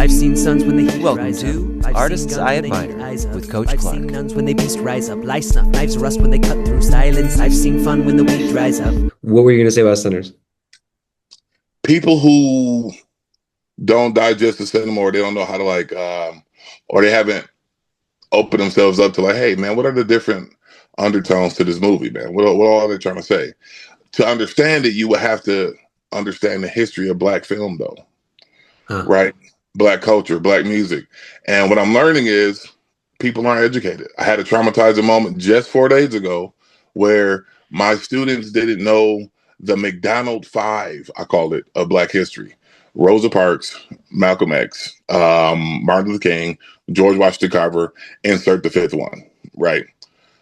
I've seen sons when they heat Welcome rise to up. I've Artists seen I guns when they Admire heat eyes up. with Coach I've Clark. seen nuns when they beast rise up. Life snuff, knives rust when they cut through silence. I've seen fun when the weed dries up. What were you going to say about sinners? People who don't digest the cinema, or they don't know how to or they haven't opened themselves up to like, hey man, what are the different undertones to this movie, man? What are they trying to say? To understand it, you would have to understand the history of Black film, though, right? Black culture, Black music. And what I'm learning is people aren't educated. I had a traumatizing moment just 4 days ago where my students didn't know the McDonald Five, I call it, of Black history. Rosa Parks, Malcolm X, Martin Luther King, George Washington Carver, insert the fifth one, right?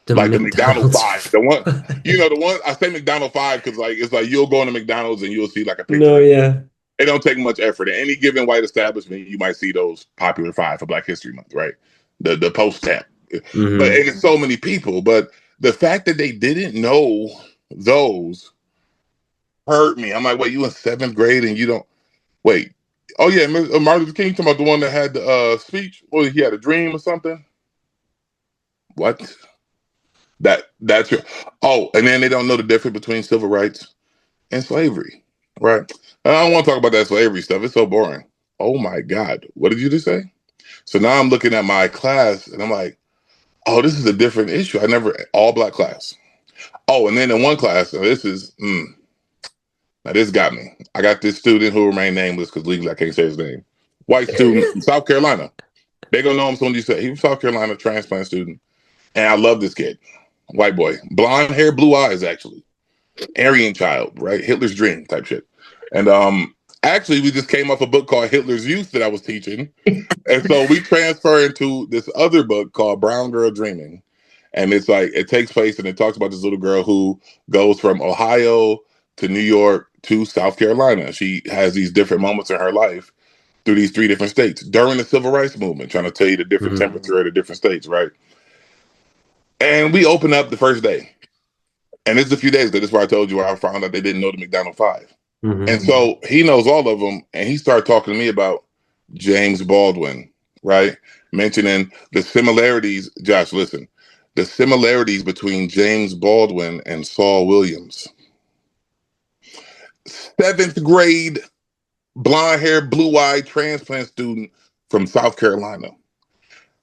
The McDonald's Five. The one, the one, I say McDonald's Five because it's like you'll go into McDonald's and you'll see like a picture. No, yeah. It don't take much effort. At any given white establishment, you might see those popular five for Black History Month, right? The post stamp. Mm-hmm. But it's so many people. But the fact that they didn't know those hurt me. I'm like, wait, you in seventh grade and you don't wait. Oh yeah, Martin Luther King, talking about the one that had the speech. Well, he had a dream or something. What? That's your. Oh, and then they don't know the difference between civil rights and slavery, right? I don't want to talk about that slavery stuff. It's so boring. Oh my God, what did you just say? So now I'm looking at my class and I'm like, oh, this is a different issue. All Black class. Oh, and then in one class, now this got me. I got this student who remained nameless because legally I can't say his name. White student from South Carolina. They're gonna know him soon as you say he was South Carolina transplant student. And I love this kid. White boy. Blonde hair, blue eyes, actually. Aryan child, right? Hitler's dream type shit. And actually we just came off a book called Hitler's Youth that I was teaching. And so we transfer into this other book called Brown Girl Dreaming. And it's like it takes place and it talks about this little girl who goes from Ohio to New York to South Carolina. She has these different moments in her life through these three different states during the civil rights movement, trying to tell you the different temperature of the different states, right? And we open up the first day. And it's a few days ago. This is where I told you where I found out they didn't know the McDonald Five. Mm-hmm. And so he knows all of them. And he started talking to me about James Baldwin, right? Mentioning the similarities. Josh, listen. The similarities between James Baldwin and Saul Williams. 7th grade, blonde hair, blue eyed transplant student from South Carolina.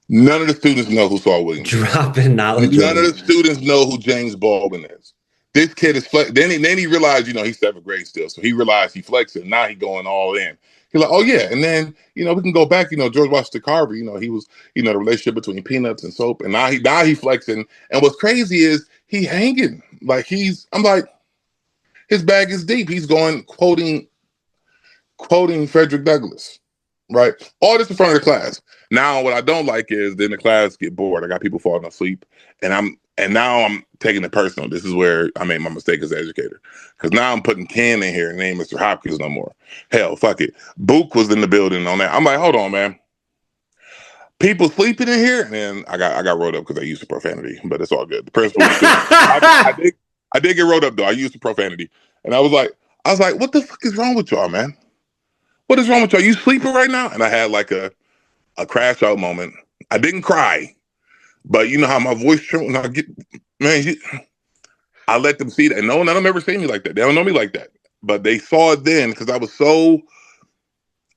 None of the students know who Saul Williams is. Dropping knowledge. None of the students know who James Baldwin is. This kid is then he realized, he's 7th grade still. So he realized he flexing. Now he going all in. He's like, oh yeah. And then, we can go back, George Washington Carver, he was, the relationship between peanuts and soap. And now he flexing. And what's crazy is he hanging. I'm like, his bag is deep. He's going quoting Frederick Douglass, right? All this in front of the class. Now, what I don't like is then the class get bored. I got people falling asleep, and now I'm taking it personal. This is where I made my mistake as an educator, because now I'm putting Kenn in here and ain't Mr. Hopkins no more. Hell, fuck it. Book was in the building on that. I'm like, hold on, man. People sleeping in here, and then I got rolled up because I used the profanity, but it's all good. The principal was good. I did get rolled up though. I used the profanity, and I was like, what the fuck is wrong with y'all, man? What is wrong with y'all? You sleeping right now? And I had like a crash out moment. I didn't cry, but you know how my voice trembles. I let them see that. No, none of them ever seen me like that. They don't know me like that, but they saw it then because I was so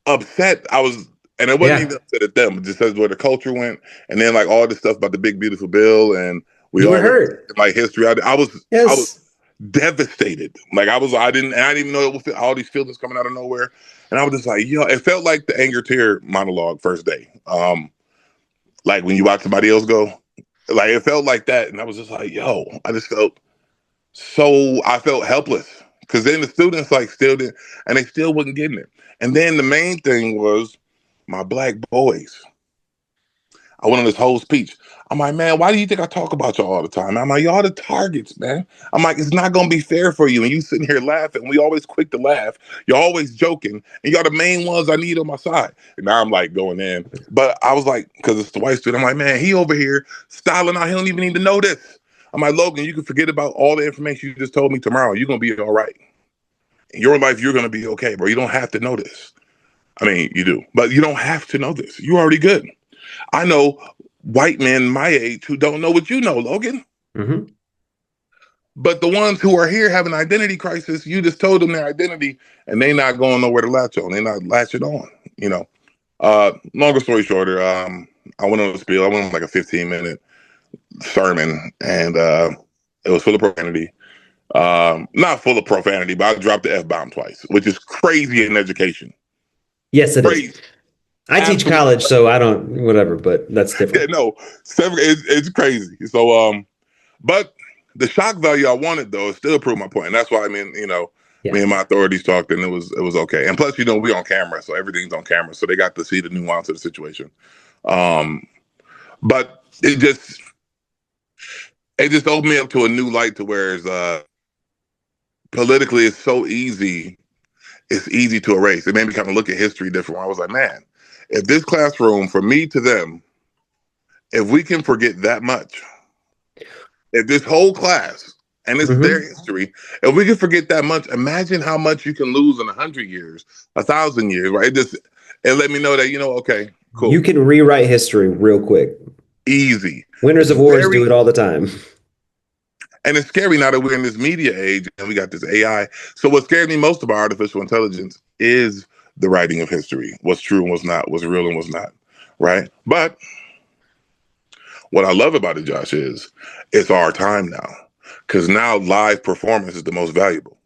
upset. And it wasn't even upset at them. It just says where the culture went, and then like all this stuff about the big beautiful bill, and we all were hurt. Like history. I was devastated. Like I didn't even know it was all these feelings coming out of nowhere. And I was just like, it felt like the anger tear monologue first day. Like when you watch somebody else go, like it felt like that. And I was just like, I just felt I felt helpless. Cause then the students still didn't, and they still wasn't getting it. And then the main thing was my Black boys. I went on this whole speech. I'm like, man, why do you think I talk about y'all all the time? I'm like, y'all the targets, man. I'm like, it's not going to be fair for you. And you sitting here laughing. We always quick to laugh. You're always joking. And y'all the main ones I need on my side. And now I'm like going in. But I was like, because it's the white student, I'm like, man, he over here styling out. He don't even need to know this. I'm like, Logan, you can forget about all the information you just told me tomorrow. You're going to be all right. In your life, you're going to be okay, bro. You don't have to know this. I mean, you do, but you don't have to know this. You're already good. I know white men my age who don't know what you know, Logan. Mm-hmm. But the ones who are here have an identity crisis. You just told them their identity, and they not going nowhere to latch on. They not latching on. You know. Longer story shorter, I went on a spiel. I went on like a 15-minute sermon, and it was full of profanity. Not full of profanity, but I dropped the F-bomb twice, which is crazy in education. Yes, it Crazy. is. I teach college, so I don't whatever, but that's different. Yeah, no, it's crazy. So, but the shock value I wanted though still proved my point, and that's why me and my authorities talked, and it was okay. And plus, we on camera, so everything's on camera, so they got to see the nuance of the situation. But it just opened me up to a new light to where politically it's so easy. It's easy to erase. It made me kind of look at history different. I was like, man, if this classroom, from me to them, if we can forget that much, if this whole class and it's their history, if we can forget that much, imagine how much you can lose in 100 years, 1,000 years, right? It let me know that, okay, cool. You can rewrite history real quick. Easy. Winners of wars do it all the time. And it's scary now that we're in this media age and we got this AI. So what scared me most about artificial intelligence is the writing of history. What's true and what's not, what's real and what's not, right? But what I love about it, Josh, is it's our time now. Because now live performance is the most valuable.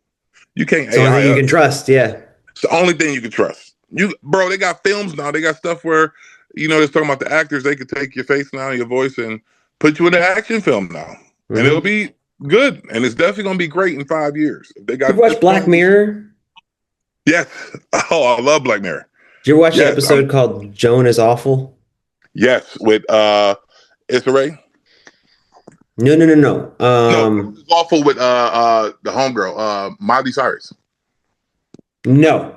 You can't it's the only thing you can trust, yeah. It's the only thing you can trust. Bro, they got films now. They got stuff where, they're talking about the actors. They could take your face now, your voice, and put you in an action film now. And it'll be good. And it's definitely going to be great in 5 years. They got. You watch Black Mirror? Yes. Oh, I love Black Mirror. Did you watch the episode called Joan is Awful? Yes, with Issa Rae. No. No, it's awful with the homegirl, Miley Cyrus. No.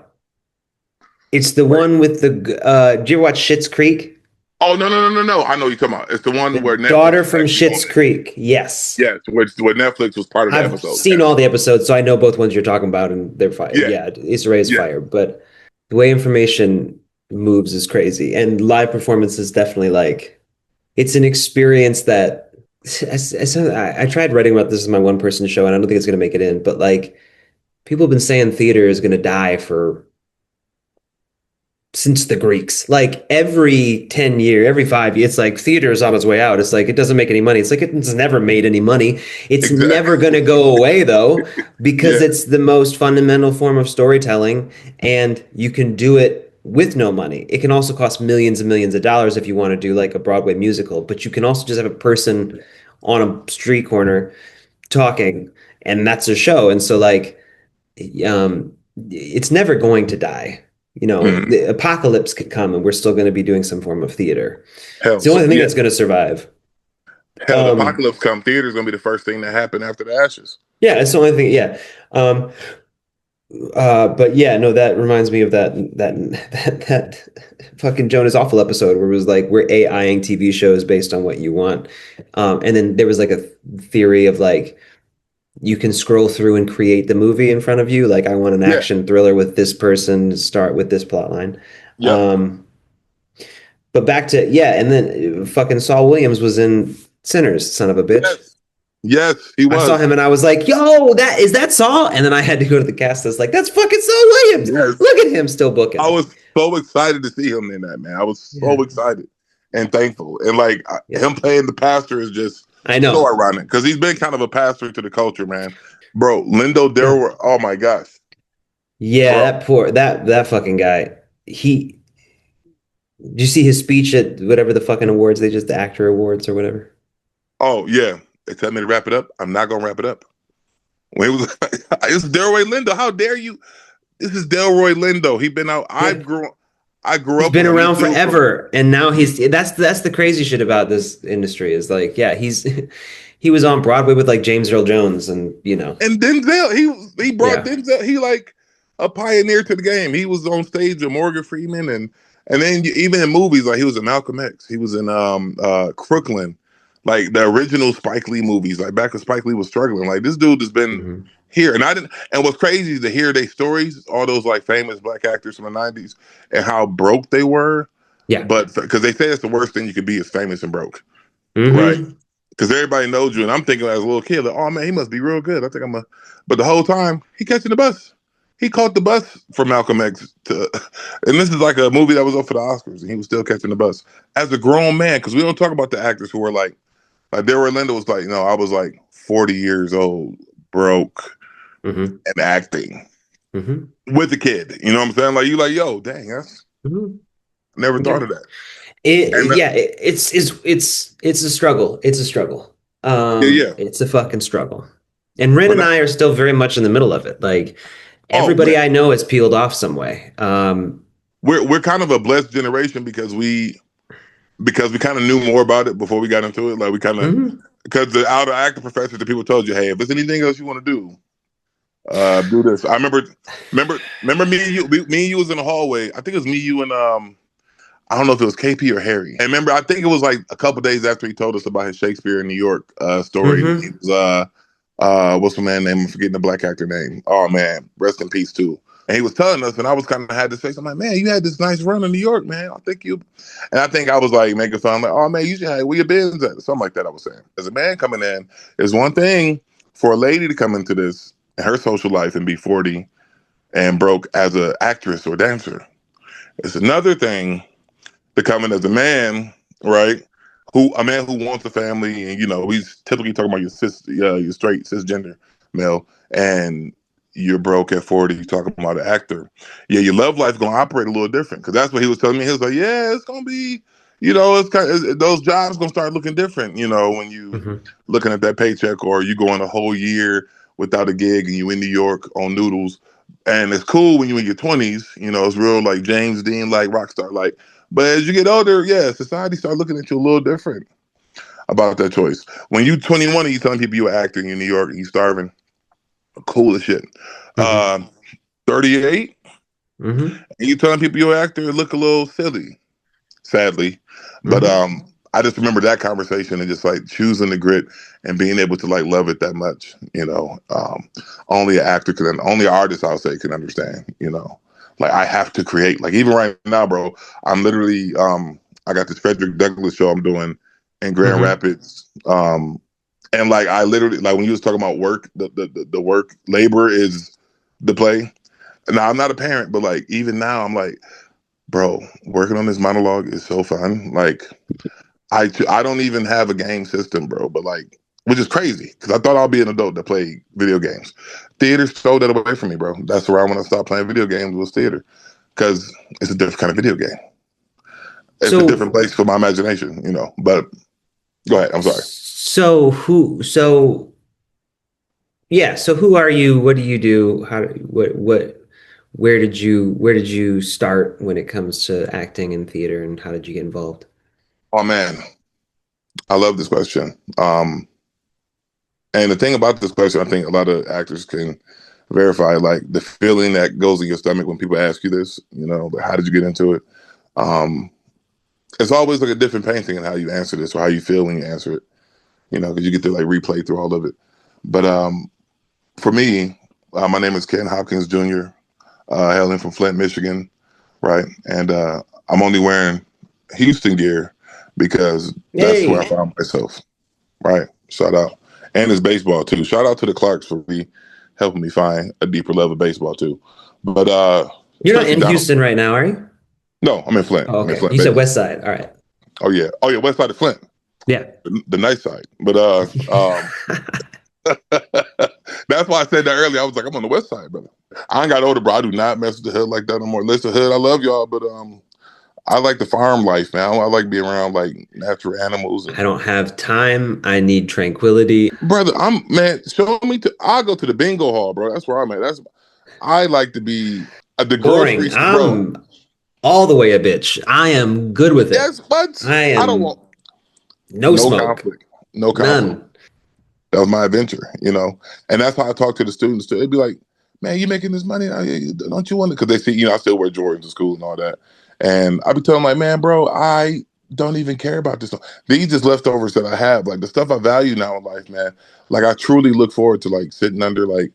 It's the one with the did you ever watch Schitt's Creek? Oh no. I know what you're talking about. It's the one where Netflix daughter from Schitt's Creek. Yes. Yes, where Netflix was part of the episode. I've seen all the episodes, so I know both ones you're talking about, and they're fire. Yeah, Issa Rae is fire, but the way information moves is crazy, and live performance is definitely it's an experience that I tried writing about this as my one-person show, and I don't think it's going to make it in, but people have been saying theater is going to die since the Greeks. Every 10 years, every 5 years, it's theater is on its way out. It's it doesn't make any money. It's it's never made any money. It's never going to go away though, because it's the most fundamental form of storytelling, and you can do it with no money. It can also cost millions and millions of dollars if you want to do a Broadway musical, but you can also just have a person on a street corner talking, and that's a show. And so it's never going to die. The apocalypse could come and we're still going to be doing some form of theater. It's the only thing that's going to survive. The apocalypse come, theater is going to be the first thing that happen after the ashes. Yeah, it's the only thing. Yeah. But yeah, no, that reminds me of that fucking Joan is Awful episode where it was we're AIing TV shows based on what you want. And then there was a theory of you can scroll through and create the movie in front of you. I want an action thriller with this person, start with this plot line. Yeah. But back to, and then fucking Saul Williams was in Sinners, son of a bitch. Yes, he was. I saw him and I was like, yo, is that Saul? And then I had to go to the cast. I was like, that's fucking Saul Williams. Yes. Look at him still booking. I was so excited to see him in that, man. I was so excited and thankful. And him playing the pastor is just so ironic because he's been kind of a pastor to the culture, man. Bro, Lindo Delroy, oh my gosh. Yeah, that fucking guy. Did you see his speech at whatever the fucking awards, the actor awards or whatever? Oh, yeah. They tell me to wrap it up. I'm not going to wrap it up. When it was, it's Delroy Lindo. How dare you? This is Delroy Lindo. He been out. I grew up. He's been around forever, and now that's the crazy shit about this industry is he was on Broadway with James Earl Jones and and Denzel. He brought Denzel. He a pioneer to the game. He was on stage with Morgan Freeman and then even in movies he was in Malcolm X. He was in Crooklyn. The original Spike Lee movies, back when Spike Lee was struggling. This dude has been hear. And I didn't. And what's crazy is to hear their stories, all those like famous black actors from the '90s, and how broke they were. Yeah. But because they say it's the worst thing you could be is famous and broke, right? Mm-hmm. Because everybody knows you, and I'm thinking as a little kid, like, oh man, he must be real good. I think I'm a. But the whole time he catching the bus. He caught the bus for Malcolm X to, and this is like a movie that was up for the Oscars, and he was still catching the bus as a grown man. Because we don't talk about the actors who were like Delroy Lindo was like, I was like 40 years old, broke, Mm-hmm. and acting Mm-hmm. with a kid. You know what I'm saying? Like you, like, yo, dang, that's never thought of that. It's a struggle. It's a struggle. Yeah. It's a fucking struggle. And Ren and I are still very much in the middle of it. Like everybody I know is peeled off some way. We're kind of a blessed generation because we kind of knew more about it before we got into it. Like we kind of because the outer acting professors, the people told you, hey, if there's anything else you want to do this. I remember me and you was in the hallway. I think it was me, you, and I don't know if it was KP or Harry. And remember, I think it was like a couple days after he told us about his Shakespeare in New York story. He was what's the man's name? I'm forgetting the black actor name. Oh man, rest in peace too. And he was telling us, and I was kind of had to say something like, man, you had this nice run in New York, man. I think I was like making fun, like, oh man, you should have where your business at, something like that. I was saying, as a man coming in, it's one thing for a lady to come into this in her social life and be 40 and broke as an actress or dancer. It's another thing to come in as a man, right? A man who wants a family, and he's typically talking about your straight cisgender male, and you're broke at 40. You're talking about an actor. Yeah, your love life's gonna operate a little different because that's what he was telling me. He was like, yeah, it's gonna be, it's kind of those jobs gonna start looking different. When you looking at that paycheck, or you going a whole year without a gig and you in New York on noodles, and it's cool when you in your 20s. It's real like James Dean, like rock star, like. But as you get older, society start looking at you a little different about that choice. When you 21 and you telling people you're acting in New York and you starving, cool as shit. 38, and you telling people you're an actor, it look a little silly, sadly. But I just remember that conversation and just like choosing the grit and being able to like love it that much. Only an actor only an artist, I'll say, can understand. Like I have to create. Like even right now, bro, I'm literally I got this Frederick Douglass show I'm doing in Grand Rapids. And like I literally, like when you was talking about work, the work labor is the play. Now I'm not a parent, but like even now I'm like, bro, working on this monologue is so fun. Like I don't even have a game system, bro, but like, which is crazy because I thought I'll be an adult that played video games. Theater stole that away from me, bro. That's where I want to stop playing video games, was theater, because it's a different kind of video game. It's a different place for my imagination, But go ahead. I'm sorry. So who are you? What do you do? Where did you start when it comes to acting and theater, and how did you get involved? Oh man, I love this question. And the thing about this question, I think a lot of actors can verify, like the feeling that goes in your stomach when people ask you this, like, how did you get into it? It's always like a different painting in how you answer this or how you feel when you answer it, because you get to like replay through all of it. But for me, my name is Kenn Hopkins Jr., hailing from Flint, Michigan, right? And I'm only wearing Houston gear because that's where I found myself, right? Shout out. And it's baseball too. Shout out to the Clarks for helping me find a deeper love of baseball too. But you're not in Houston right now, are you? No, I'm in Flint. Oh, okay. I'm in Flint, you said West Side. All right. Oh yeah, West Side of Flint. Yeah, the nice side. But that's why I said that earlier. I was like, I'm on the West Side, brother. I ain't got older, bro. I do not mess with the hood like that no more. Listen, hood, I love y'all, but I like the farm life, man. I like being around like natural animals. I don't have time. I need tranquility, brother. Show me I'll go to the bingo hall, bro. That's where I'm at. I like to be at the grocery store. I'm all the way a bitch. I am good with it. Yes, but I don't want no smoke, conflict, no conflict. None. That was my adventure, and that's how I talk to the students too. They'd be like, "Man, you making this money? Don't you want it?" Because they see, I still wear Jordans to school and all that. And I be telling them, like, man, bro, I don't even care about this. These just leftovers that I have, like the stuff I value now in life, man. Like I truly look forward to like sitting under like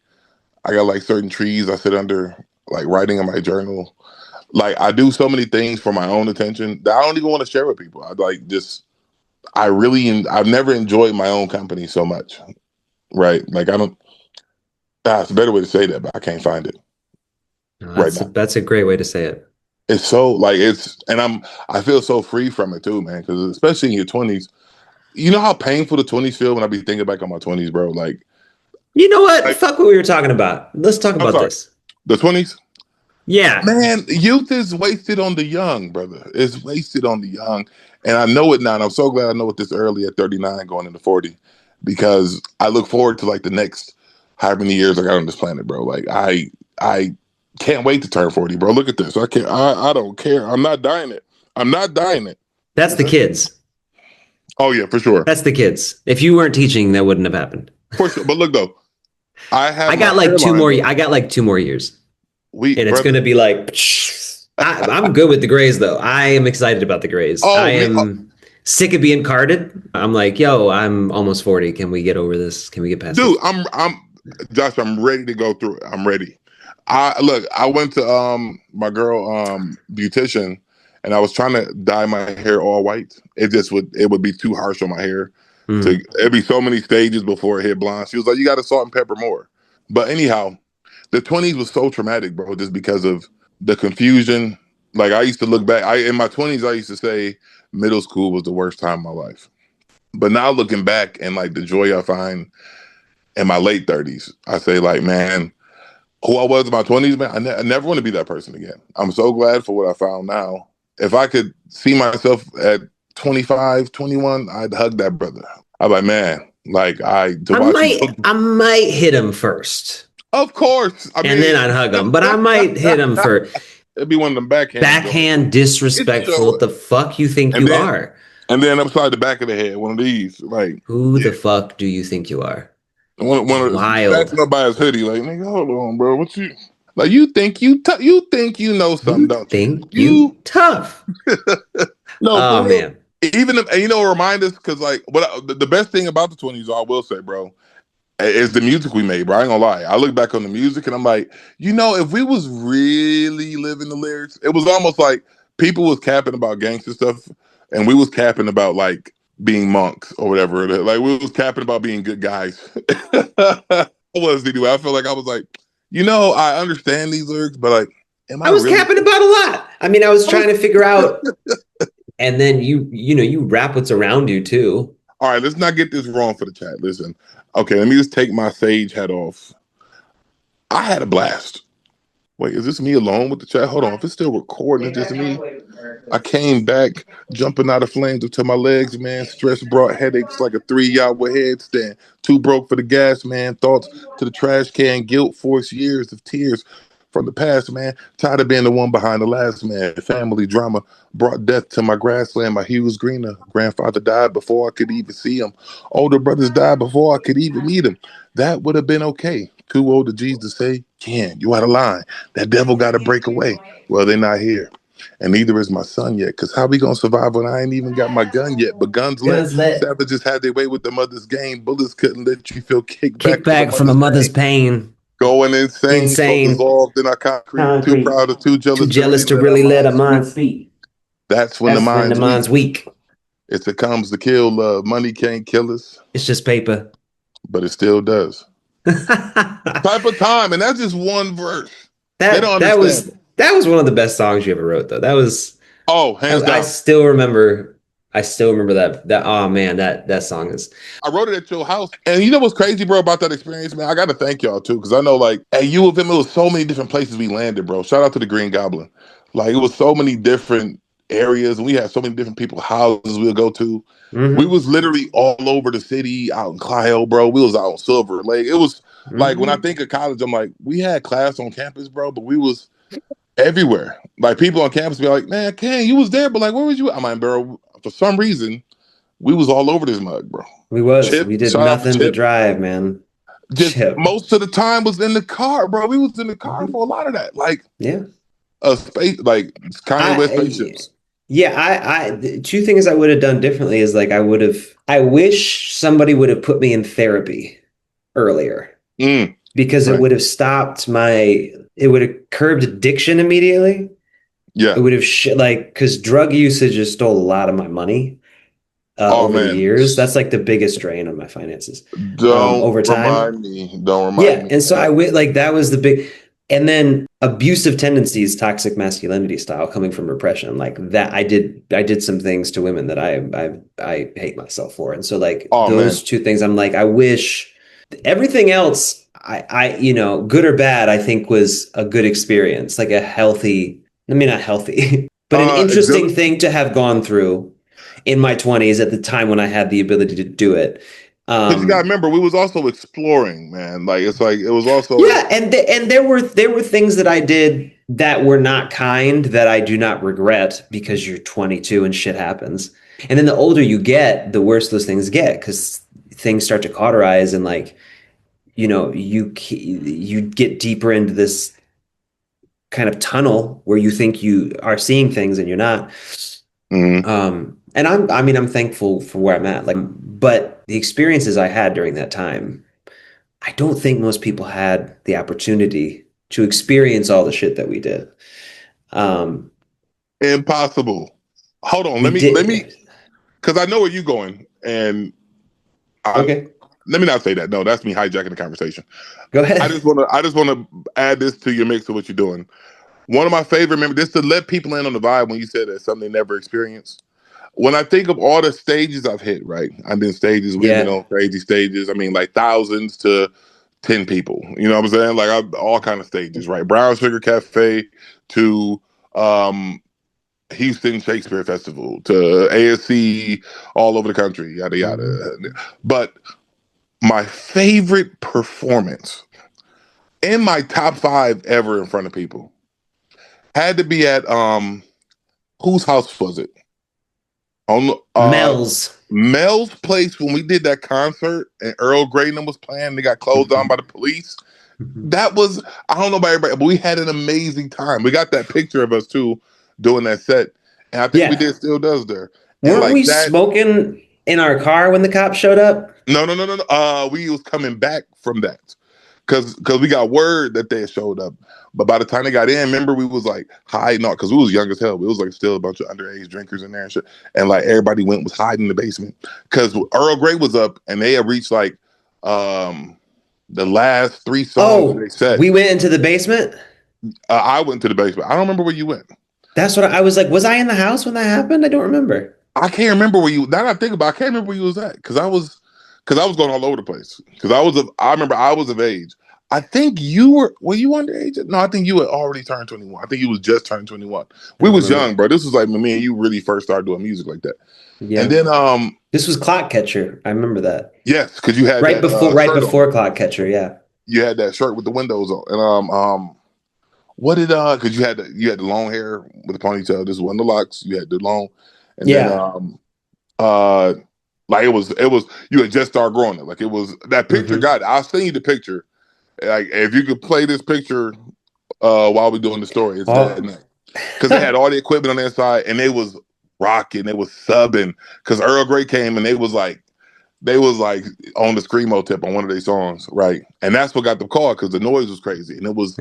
I got like certain trees I sit under, like writing in my journal. Like I do so many things for my own attention that I don't even want to share with people. I've never enjoyed my own company so much. Right. Like I don't, that's a better way to say that, but I can't find it No, right now. that's a great way to say it. It's so like I feel so free from it too, man. Because especially in your 20s, you know how painful the 20s feel when I be thinking back on my 20s, bro. Like, You know what? Fuck what we were talking about. Let's talk I'm about sorry, this. the 20s. Yeah. Man, youth is wasted on the young, brother. It's wasted on the young. And I know it now. And I'm so glad I know it this early at 39 going into 40 because I look forward to like the next however many years I got on this planet, bro. Like I can't wait to turn 40, bro. Look at this. I don't care. I'm not dying it. I'm not dying it. That's the kids. Oh yeah, for sure. That's the kids. If you weren't teaching, that wouldn't have happened. For sure. But look though, I got like 2 more. I got like 2 more years. And it's going to be like, I'm good with the grays though. I am excited about the grays. I am sick of being carded. I'm like, yo, I'm almost 40. Can we get over this? Can we get past dude, this? Josh, I'm ready to go through it. I'm ready. I went to my girl beautician and I was trying to dye my hair all white. It would be too harsh on my hair. It'd be so many stages before it hit blonde. She was like, you got to salt and pepper more. But anyhow, the 20s was so traumatic, bro, just because of the confusion. Like I used to look back, in my 20s, I used to say middle school was the worst time of my life. But now looking back and like the joy I find in my late 30s, I say like, man, who I was in my 20s, man, I never want to be that person again. I'm so glad for what I found now. If I could see myself at 25, 21, I'd hug that brother. I'm like, man, like I might hit him first. Of course. And then I'd hug him. But I might hit him first. It'd be one of them backhand disrespectful. What the fuck you think you are? And then upside the back of the head, one of these. Like, who the fuck do you think you are? One of backing up by his hoodie, like, nigga, hold on, bro. What you like? You think you know something, don't you? Think you tough? No, man. Even if, and remind us because like the best thing about the 20s, I will say, bro, is the music we made, bro. I ain't gonna lie. I look back on the music and I'm like, if we was really living the lyrics, it was almost like people was capping about gangster stuff and we was capping about like being monks or whatever. Like we was capping about being good guys. I was anyway. I feel like I was like, I understand these lyrics, but like, I was really capping about a lot. I mean, I was trying to figure out, and then you rap what's around you too. All right, let's not get this wrong for the chat. Listen, okay, let me just take my sage hat off. I had a blast. Wait, is this me alone with the chat? Hold on, if it's still recording, it's just me. I came back jumping out of flames until my legs, man. Stress brought headaches like a 3-hour headstand. Too broke for the gas, man. Thoughts to the trash can. Guilt forced years of tears from the past, man. Tired of being the one behind the last, man. Family drama brought death to my grassland. My hues greener. Grandfather died before I could even see him. Older brothers died before I could even meet him. That would have been okay. Too old to Jesus to say, Kenn, you out of line. That devil got to break away. Well, they're not here. And neither is my son yet. Because how we going to survive when I ain't even got my gun yet? But guns let. Savages had their way with the mother's game. Bullets couldn't let you feel kickback from a mother's pain. Going insane. So dissolved in our concrete. Too proud or too jealous to really let a mind speak. That's when the mind's weak. It succumbs to kill love. Money can't kill us. It's just paper. But it still does. Type of time. And that's just one verse. That was one of the best songs you ever wrote, though. That was hands down. I still remember that. Oh man, that song is. I wrote it at your house, and you know what's crazy, bro, about that experience, man? I got to thank y'all too, because I know, like, at U of M, it was so many different places we landed, bro. Shout out to the Green Goblin. Like, it was so many different areas, and we had so many different people's houses we would go to. Mm-hmm. We was literally all over the city, out in Clio, bro. We was out on Silver Lake. It was like when I think of college, I'm like, we had class on campus, bro, but we was everywhere. Like people on campus be like, man, Kenn, you was there, but like, where was you? I'm like, bro, for some reason, we was all over this mug, bro. We did nothing but drive, man. Most of the time was in the car, bro. We was in the car for a lot of that. Like, a space, like Kanye West spaceships. Yeah, the 2 things I would have done differently is like I wish somebody would have put me in therapy earlier. because it would have stopped it would have curbed addiction immediately. Yeah. It would have because drug usage has stole a lot of my money over the years. That's like the biggest drain on my finances over time. Don't remind me. And so that was the big, and then abusive tendencies, toxic masculinity style coming from repression, like that. I did some things to women that I hate myself for. And so those two things, I'm like, I wish everything else, I good or bad, I think was a good experience, like a healthy, I mean, not healthy, but an interesting thing to have gone through in my 20s at the time when I had the ability to do it. Because you gotta remember, we was also exploring, man. Like it was also and there were things that I did that were not kind that I do not regret, because you're 22 and shit happens. And then the older you get, the worse those things get, because things start to cauterize, and you get deeper into this kind of tunnel where you think you are seeing things and you're not. Mm-hmm. And I'm thankful for where I'm at. But the experiences I had during that time, I don't think most people had the opportunity to experience all the shit that we did. Impossible. Hold on. Let me, because I know where you're going. And okay. Let me not say that. No, that's me hijacking the conversation. Go ahead. I just want to add this to your mix of what you're doing. One of my favorite memories, just to let people in on the vibe when you said that something they never experienced. When I think of all the stages I've hit, right? I've been stages, we've been on crazy stages. I mean, like thousands to 10 people. You know what I'm saying? Like all kind of stages, right? Brown Sugar Cafe to Houston Shakespeare Festival to ASC all over the country, yada yada. Mm-hmm. But my favorite performance in my top 5 ever in front of people had to be at whose house was it? On Mel's place when we did that concert and Earl Grey was playing. They got closed down by the police. That was, I don't know about everybody, but we had an amazing time. We got that picture of us too doing that set, and I think we did Still Does there. Weren't we smoking in our car when the cops showed up? No. We was coming back from that because we got word that they had showed up. But by the time they got in, remember, we was like hiding out because we was young as hell. We was like still a bunch of underage drinkers in there and shit. And like everybody was hiding in the basement because Earl Grey was up and they had reached like the last 3 songs they said. We went into the basement? I went to the basement. I don't remember where you went. That's what I was like. Was I in the house when that happened? I don't remember. I can't remember where you. Now that I think about it, I can't remember where you was at because I was going all over the place. Because I remember I was of age. I think you were you underage? No, I think you had already turned 21. I think you was just turning 21. We was young, bro. This was like when me and you really first started doing music like that. Yeah. And then this was Clock Catcher. I remember that. Yes, because you had right before Clock Catcher. Yeah, you had that shirt with the windows on, and what did because you had the long hair with the ponytail. This wasn't the locks. You had the long, and then like it was you had just started growing it. Like it was that picture. God, I'll send you the picture. Like if you could play this picture while we're doing the story, it's that night. Because they had all the equipment on their side and they was rocking, they was subbing. Because Earl Grey came and they was like on the screamo tip on one of their songs, right? And that's what got them called because the noise was crazy and it was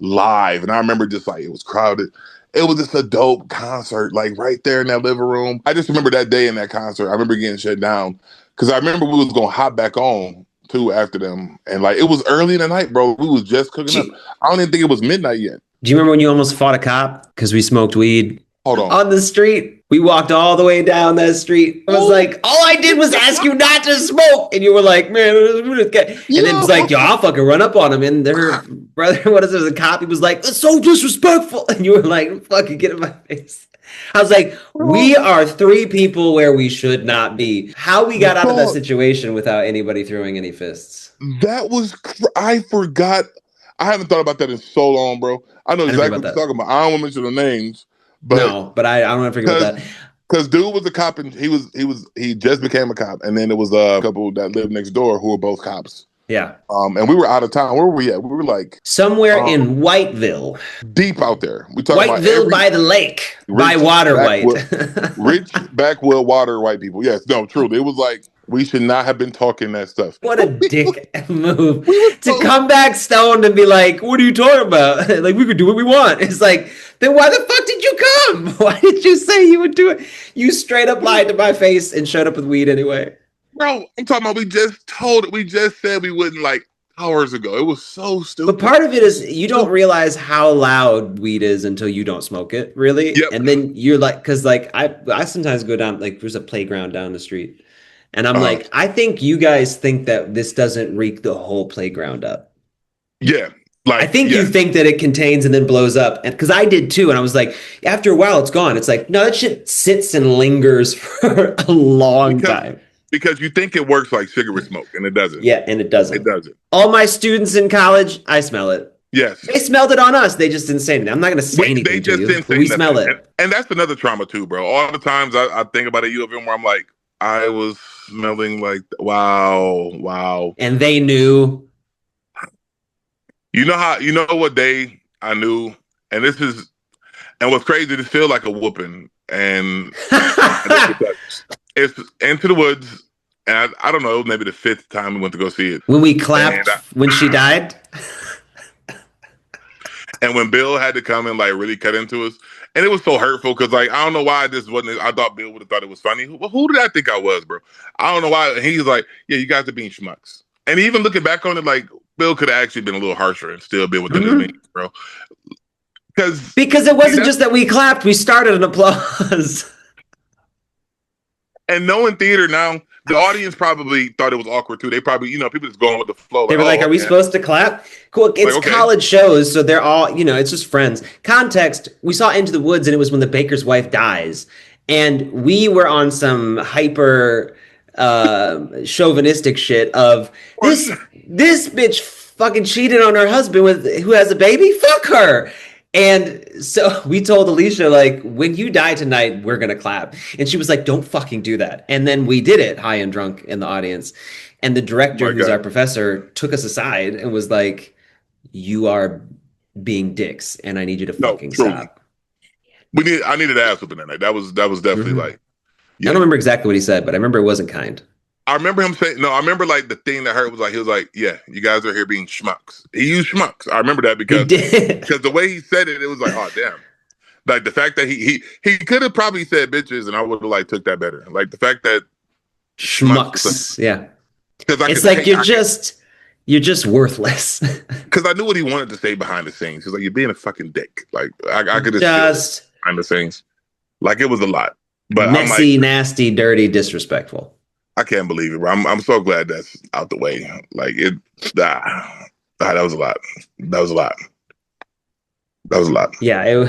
live. And I remember just like it was crowded. It was just a dope concert, like right there in that living room. I just remember that day in that concert. I remember getting shut down because I remember we was gonna hop back on too after them, and like it was early in the night, bro. We was just cooking up. I don't even think it was midnight yet. Do you remember when you almost fought a cop because we smoked weed? Hold on the street. We walked all the way down that street. I was like, all I did was ask you not to smoke, and you were like, man, and then it's like, yo, I'll fucking run up on him. And their brother, what is it? The cop? He was like, it's so disrespectful, and you were like, fucking get in my face. I was like, we are 3 people where we should not be. How we got out of that situation without anybody throwing any fists? That was, I forgot. I haven't thought about that in so long, bro. I know exactly what you're talking about. I don't want to mention the names. But no, but I don't want to forget about that. Because dude was a cop and he just became a cop. And then there was a couple that lived next door who were both cops. Yeah. And we were out of town. Where were we at? We were like somewhere in Whiteville. Deep out there. We talking Whiteville by the lake. By water white. Rich backwood water white people. Yes, no, truly. It was like We should not have been talking that stuff. What a dick move to so- come back stoned and be like, what are you talking about? Like, we could do what we want. It's like, then why the fuck did you come? Why did you say you would do it? You straight up lied to my face and showed up with weed anyway. Bro, I'm talking about we just said we wouldn't like hours ago. It was so stupid. But part of it is you don't realize how loud weed is until you don't smoke it, really. Yep. And then you're like, because like I sometimes go down, like there's a playground down the street. And I'm like, I think you guys think that this doesn't reek the whole playground up. Yeah. Like, I think you think that it contains and then blows up. And because I did too. And I was like, after a while, it's gone. It's like, no, that shit sits and lingers for a long time. Because you think it works like cigarette smoke, and it doesn't. Yeah, and it doesn't. It doesn't. All my students in college, I smell it. Yes. They smelled it on us. They just didn't say anything. I'm not going to say anything They just to you. didn't say We nothing. smell it. And that's another trauma too, bro. All the times I think about a U of M where I'm like, I was smelling like, wow. And they knew. You know what day I knew? And what's crazy, this feel like a whooping. And it's Into the Woods. And I don't know, maybe the 5th time we went to go see it. When we clapped when she died. And when Bill had to come and like really cut into us. And it was so hurtful because like, I don't know why this wasn't, I thought Bill would have thought it was funny. Who did I think I was, bro? I don't know why. And he's like, yeah, you guys are being schmucks. And even looking back on it, like Bill could have actually been a little harsher and still been within his means, bro. Because it wasn't just that we clapped, we started an applause. And knowing theater now, the audience probably thought it was awkward too. They probably, people just going with the flow. They were like, are we supposed to clap? Cool. It's okay. College shows, so they're all, it's just friends. Context, we saw Into the Woods and it was when the baker's wife dies. And we were on some hyper chauvinistic shit of this bitch fucking cheated on her husband who has a baby? Fuck her. And so we told Alicia, like, when you die tonight, we're going to clap. And she was like, don't fucking do that. And then we did it, high and drunk in the audience. And the director, who's our professor, took us aside and was like, you are being dicks and I need you to fucking stop. I needed to ask something that night. That was definitely like. Yeah. I don't remember exactly what he said, but I remember it wasn't kind. I remember him saying, I remember like the thing that hurt was like, he was like, yeah, you guys are here being schmucks. He used schmucks. I remember that because the way he said it, it was like, oh, damn. Like the fact that he could have probably said bitches and I would have like took that better. Like the fact that schmucks. Yeah. It's like you're just worthless. Because I knew what he wanted to say behind the scenes. He's like, you're being a fucking dick. Like I could just behind the scenes. Like it was a lot. But messy, nasty, dirty, disrespectful. I can't believe it, bro. I'm so glad that's out the way. Like that was a lot. That was a lot. Yeah,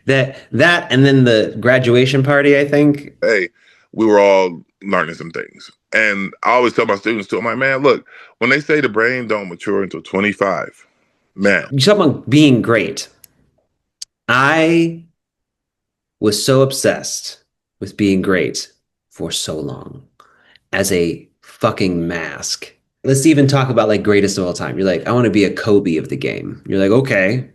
that and then the graduation party, I think. Hey, we were all learning some things. And I always tell my students too, I'm like, man, look, when they say the brain don't mature until 25, man. You talk about being great. I was so obsessed with being great for so long as a fucking mask. Let's even talk about like greatest of all time. You're like, I want to be a Kobe of the game. You're like, okay,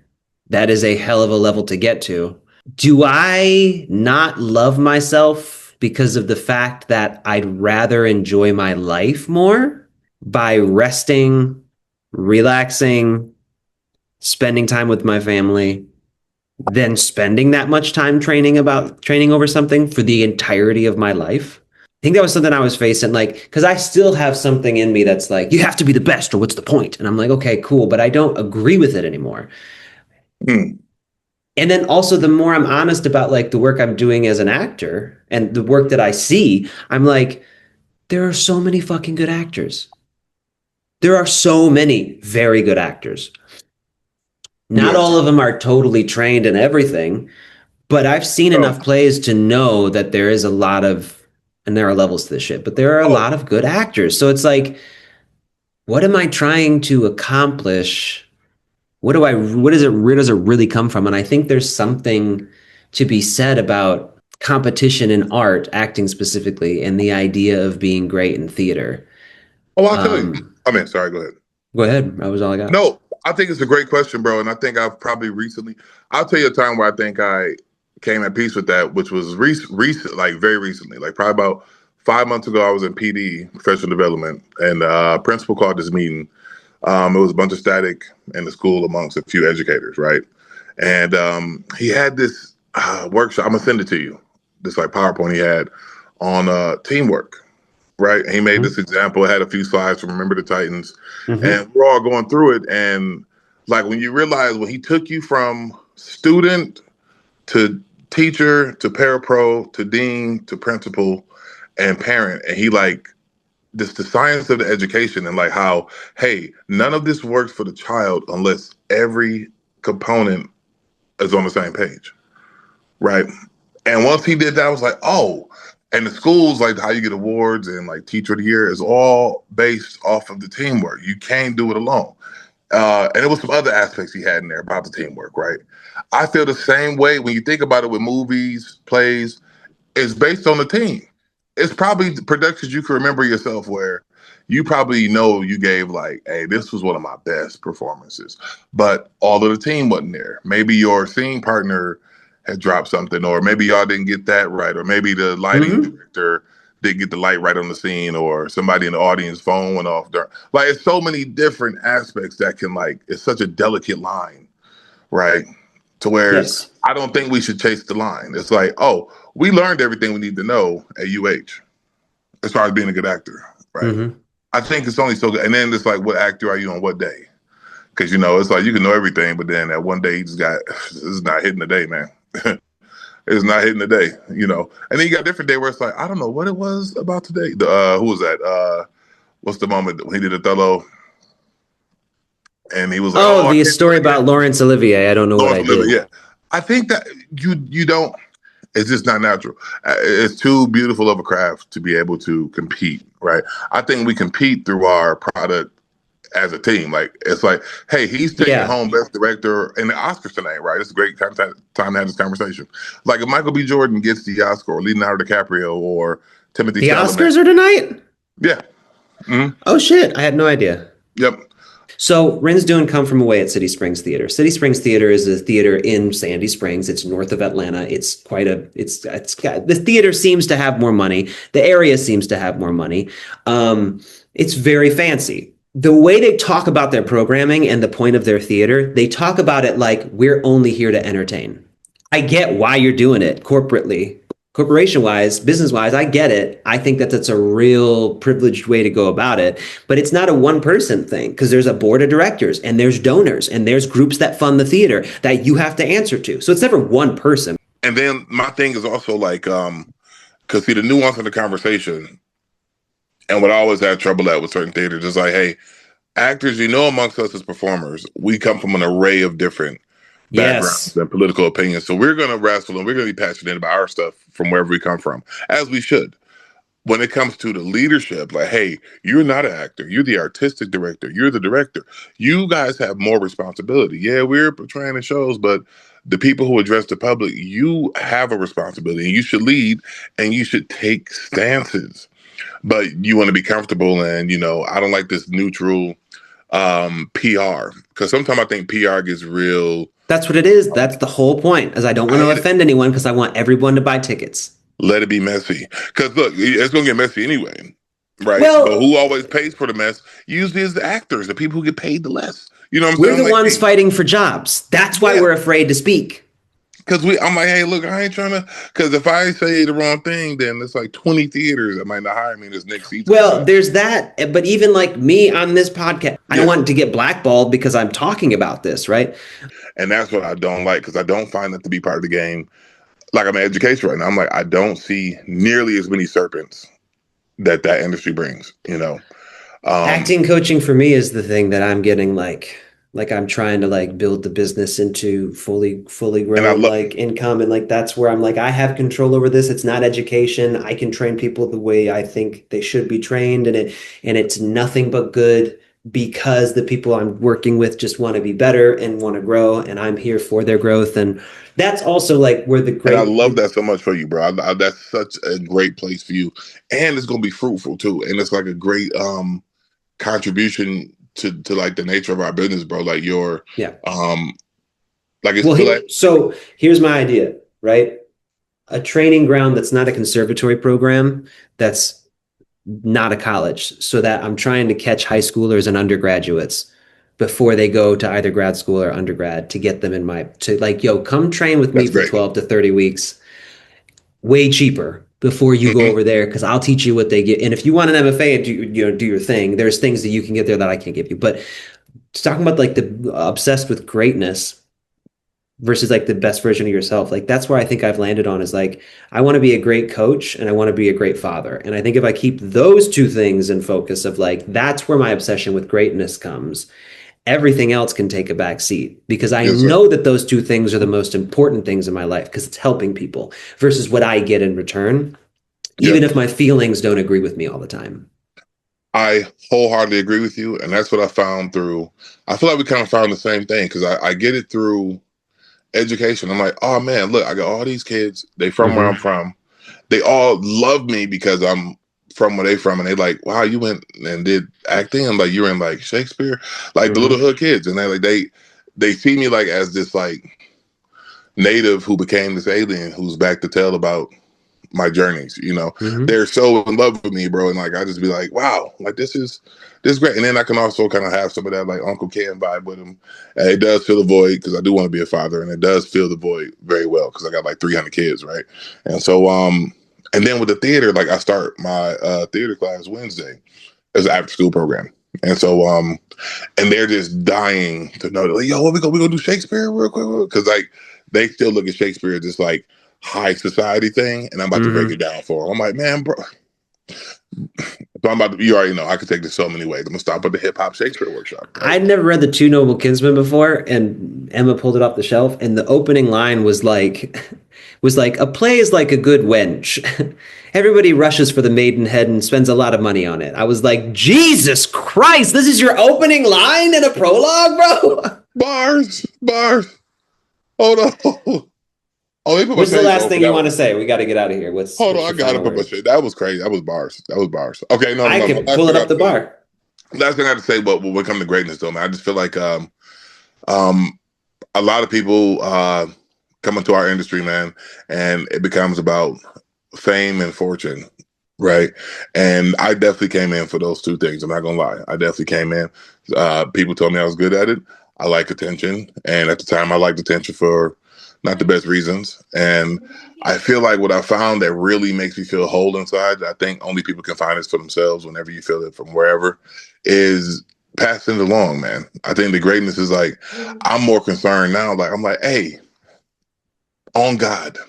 that is a hell of a level to get to. Do I not love myself because of the fact that I'd rather enjoy my life more by resting, relaxing, spending time with my family, than spending that much time training over something for the entirety of my life? I think that was something I was facing, like, because I still have something in me that's like, you have to be the best or what's the point? And I'm like, okay, cool, but I don't agree with it anymore. And then also the more I'm honest about like the work I'm doing as an actor and the work that I see, I'm like, there are so many fucking good actors. There are so many very good actors. Not all of them are totally trained in everything, but I've seen enough plays to know that there is a lot of, and there are levels to this shit, but there are a lot of good actors. So it's like, what am I trying to accomplish? Where does it really come from? And I think there's something to be said about competition in art, acting specifically, and the idea of being great in theater. Oh, I'll tell you. I mean, sorry, go ahead. Go ahead. That was all I got. No, I think it's a great question, bro. And I think I'll tell you a time where I think I came at peace with that, which was recent, like very recently, like probably about 5 months ago, I was in PD, professional development, and principal called this meeting. It was a bunch of static in the school amongst a few educators, right? And he had this workshop. I'm gonna send it to you. This like PowerPoint he had on teamwork, right? And he made this example. It had a few slides from Remember the Titans, and we're all going through it. And like when you realize when he took you from student to teacher to parapro to dean to principal and parent, and he like this the science of the education and like how, hey, none of this works for the child unless every component is on the same page, right? And once he did that, I was like, oh, and the schools, like how you get awards and like teacher of the year is all based off of the teamwork. You can't do it alone. And there was some other aspects he had in there about the teamwork, right? I feel the same way when you think about it with movies, plays, it's based on the team. It's probably productions you can remember yourself where you probably know you gave like, hey, this was one of my best performances, but all of the team wasn't there. Maybe your scene partner had dropped something, or maybe y'all didn't get that right, or maybe the lighting director didn't get the light right on the scene, or somebody in the audience phone went off. Like it's so many different aspects that can like, it's such a delicate line, right? To where I don't think we should chase the line. It's like, oh, we learned everything we need to know at UH as far as being a good actor, right? I think it's only so good. And then it's like, what actor are you on what day? Because, you know, it's like you can know everything, but then that one day you just got, it's not hitting the day, man. It's not hitting the day, you know. And then you got a different day where it's like, I don't know what it was about today. Who was that? What's the moment when he did Othello? And he was like, oh the story about Laurence Olivier. I don't know what I did. Yeah. I think that you don't, it's just not natural. It's too beautiful of a craft to be able to compete, right? I think we compete through our product as a team. Like, it's like, hey, he's taking home Best Director in the Oscars tonight, right? It's a great time to have this conversation. Like, if Michael B. Jordan gets the Oscar, or Leonardo DiCaprio, or Timothy Chalamet. The Oscars are tonight? Yeah. Oh, shit. I had no idea. Yep. So Ren's doing Come From Away at City Springs Theater. City Springs Theater is a theater in Sandy Springs. It's north of Atlanta. It's quite a, the theater seems to have more money. The area seems to have more money. It's very fancy. The way they talk about their programming and the point of their theater, they talk about it like we're only here to entertain. I get why you're doing it corporately. Corporation-wise, business-wise, I get it. I think that that's a real privileged way to go about it. But it's not a one-person thing because there's a board of directors and there's donors and there's groups that fund the theater that you have to answer to. So it's never one person. And then my thing is also like, because see, the nuance of the conversation and what I always had trouble at with certain theaters is like, hey, actors, you know, amongst us as performers, we come from an array of different backgrounds and political opinions. So we're going to wrestle and we're going to be passionate about our stuff from wherever we come from, as we should. When it comes to the leadership, like, hey, you're not an actor. You're the artistic director. You're the director. You guys have more responsibility. Yeah, we're portraying the shows, but the people who address the public, you have a responsibility and you should lead and you should take stances. But you want to be comfortable and, you know, I don't like this neutral PR, because sometimes I think PR gets real. That's what it is. That's the whole point, is I don't want to offend anyone because I want everyone to buy tickets. Let it be messy. Because look, it's going to get messy anyway, right? Well, but who always pays for the mess usually is the actors, the people who get paid the less. You know what I'm saying? We're the ones fighting for jobs. That's why we're afraid to speak. Because I'm like, hey, look, I ain't trying to, because if I say the wrong thing, then it's like 20 theaters that might not hire me this next season. Well, there's that. But even like me on this podcast, I don't want to get blackballed because I'm talking about this, right? And that's what I don't like, because I don't find that to be part of the game. Like, I'm in education right now. I'm like, I don't see nearly as many serpents that industry brings, you know. Acting coaching for me is the thing that I'm getting like I'm trying to like build the business into fully grown like income. And like, that's where I'm like, I have control over this. It's not education. I can train people the way I think they should be trained. And it's nothing but good because the people I'm working with just want to be better and want to grow. And I'm here for their growth. And that's also like where the great. And I love that so much for you, bro. That's such a great place for you. And it's going to be fruitful too. And it's like a great contribution to like the nature of our business, bro. Like your like it's so here's my idea, right? a training ground that's not a conservatory program, that's not a college, so that I'm trying to catch high schoolers and undergraduates before they go to either grad school or undergrad to get them in to like, yo, come train with me That's for great. 12 to 30 weeks, way cheaper before you go Mm-hmm. over there, because I'll teach you what they get. And if you want an MFA and do your thing, there's things that you can get there that I can't give you. But talking about like the obsessed with greatness versus like the best version of yourself, like that's where I think I've landed on, is like I want to be a great coach and I want to be a great father. And I think if I keep those two things in focus of like, that's where my obsession with greatness comes, everything else can take a back seat, because I Yes, sir. know that those two things are the most important things in my life, because it's helping people versus what I get in return, even Yeah. if my feelings don't agree with me all the time. I wholeheartedly agree with you. And that's what I found I feel like we kind of found the same thing, because I get it through education. I'm like, oh man, look, I got all these kids. They from where I'm from. They all love me because I'm from where they from. And they like, wow, you went and did acting. And like, you're in like Shakespeare, like the little hood kids. And they see me like as this like native who became this alien who's back to tell about my journeys. They're so in love with me, bro. And like, I just be like, wow, like this is great. And then I can also kind of have some of that like Uncle Ken vibe with him. And it does fill the void, because I do want to be a father, and it does fill the void very well, because I got like 300 kids, right? And so and then with the theater, like I start my theater class Wednesday as an after school program. And so and they're just dying to know, like, yo, what we gonna do Shakespeare real quick, because like they still look at Shakespeare as just like high society thing, and I'm about to break it down for them. I'm like, man, bro. So you already know I could take this so many ways. I'm gonna stop at the hip hop Shakespeare workshop. Right? I'd never read The Two Noble Kinsmen before, and Emma pulled it off the shelf, and the opening line was like, a play is like a good wench. Everybody rushes for the maidenhead and spends a lot of money on it. I was like, Jesus Christ, this is your opening line in a prologue, bro? Bars. Hold on. Oh, they put What's the last thing you want to one. say? We got to get out of here. Hold on, I got to put my shit. That was crazy. That was bars. Okay, no. I can pull it up the bar. Last thing I have to say, but when we come to greatness, though, man, I just feel like a lot of people come into our industry, man, and it becomes about fame and fortune, right? And I definitely came in for those two things. I'm not gonna lie. I definitely came in. People told me I was good at it. I like attention, and at the time, I liked attention for not the best reasons. And I feel like what I found that really makes me feel whole inside, I think only people can find this for themselves whenever you feel it from wherever, is passing it along, man. I think the greatness is like, I'm more concerned now. Like, I'm like, hey, on God,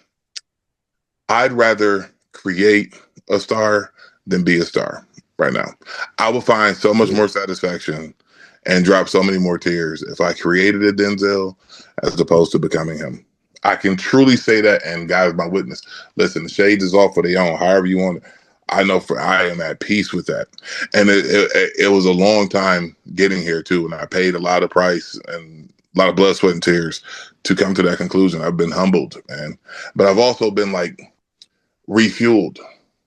I'd rather create a star than be a star right now. I will find so much more satisfaction and drop so many more tears if I created a Denzel as opposed to becoming him. I can truly say that, and God is my witness. Listen, the shades is off for their own, however you want it. I know I am at peace with that. And it was a long time getting here too. And I paid a lot of price and a lot of blood, sweat, and tears to come to that conclusion. I've been humbled, man. But I've also been like refueled,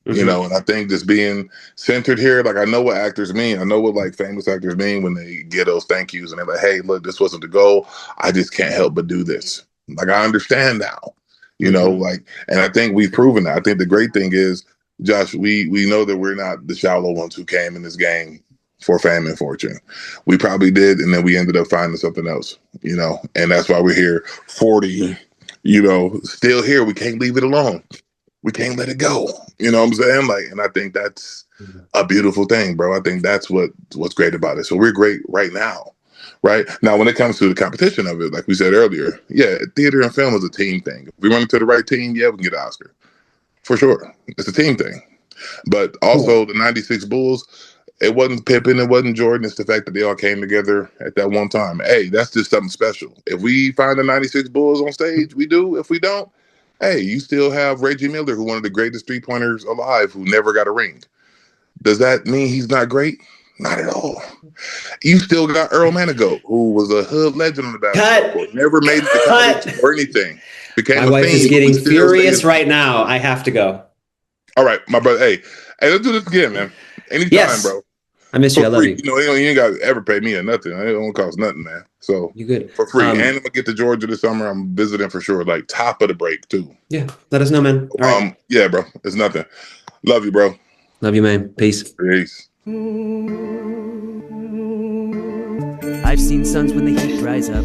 and I think just being centered here, like I know what actors mean. I know what like famous actors mean when they get those thank yous and they're like, hey, look, this wasn't the goal. I just can't help but do this. Like I understand now, like, and I think we've proven that. I think the great thing is, Josh, we know that we're not the shallow ones who came in this game for fame and fortune. We probably did, and then we ended up finding something else, and that's why we're here 40, still here. We can't leave it alone. We can't let it go. You know what I'm saying? Like, and I think that's a beautiful thing, bro. I think that's what's great about it. So we're great right now. Right now, when it comes to the competition of it, like we said earlier, yeah, theater and film is a team thing. If we run into the right team, yeah, we can get an Oscar. For sure. It's a team thing. But also the 96 Bulls, it wasn't Pippen, it wasn't Jordan. It's the fact that they all came together at that one time. Hey, that's just something special. If we find the 96 Bulls on stage, we do. If we don't, hey, you still have Reggie Miller, who one of the greatest three-pointers alive, who never got a ring. Does that mean he's not great? Not at all. You still got Earl Manigault, who was a hood legend on the basketball court. Never made it to college or anything. My wife is getting furious right now. I have to go. All right, my brother. Hey, let's do this again, man. Anytime, yes. bro. I miss you. I For love free. you. You know, you ain't got to ever pay me or nothing. It don't cost nothing, man. So You good? for free. And I'm gonna get to Georgia this summer. I'm visiting for sure. Like top of the break too. Yeah. Let us know, man. All right. Yeah, bro. It's nothing. Love you, bro. Love you, man. Peace. Peace. I've seen suns when the heat dries up.